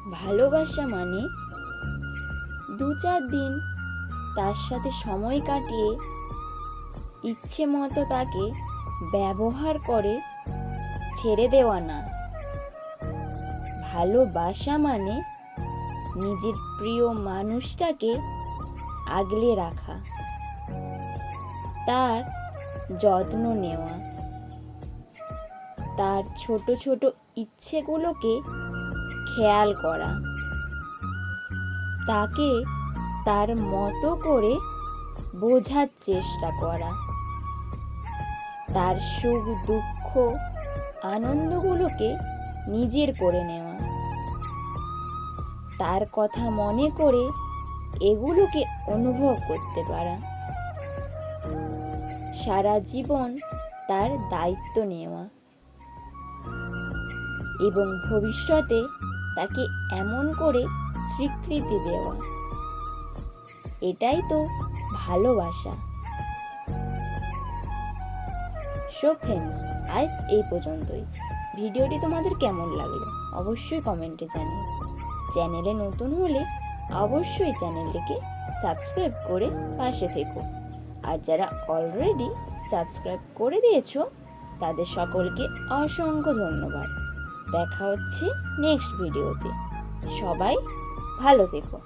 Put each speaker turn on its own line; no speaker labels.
ভালোবাসা মানে 2-4 দিন তার সাথে সময় কাটিয়ে ইচ্ছে মতো তাকে ব্যবহার করে ছেড়ে দেওয়া না। ভালোবাসা মানে নিজের প্রিয় মানুষটাকে আগলে রাখা, তার যত্ন নেওয়া, তার ছোট ছোট ইচ্ছেগুলোকে খেয়াল করা, তাকে তার মতো করে বোঝার চেষ্টা করা, তার সুখ দুঃখ আনন্দগুলোকে নিজের করে নেওয়া, তার কথা মনে করে এগুলোকে অনুভব করতে পারা, সারা জীবন তার দায়িত্ব নেওয়া এবং ভবিষ্যতে তাকে এমন করে স্বীকৃতি দেওয়া। এটাই তো ভালোবাসা। সো ফ্রেন্ডস, আজ এই পর্যন্তই। ভিডিওটি তোমাদের কেমন লাগলো অবশ্যই কমেন্টে জানিও। চ্যানেলে নতুন হলে অবশ্যই চ্যানেলটিকে সাবস্ক্রাইব করে পাশে থেকো। আর যারা অলরেডি সাবস্ক্রাইব করে দিয়েছো তাদের সকলকে অসংখ্য ধন্যবাদ। দেখা হচ্ছে নেক্সট ভিডিওতে। সবাই ভালো থেকো।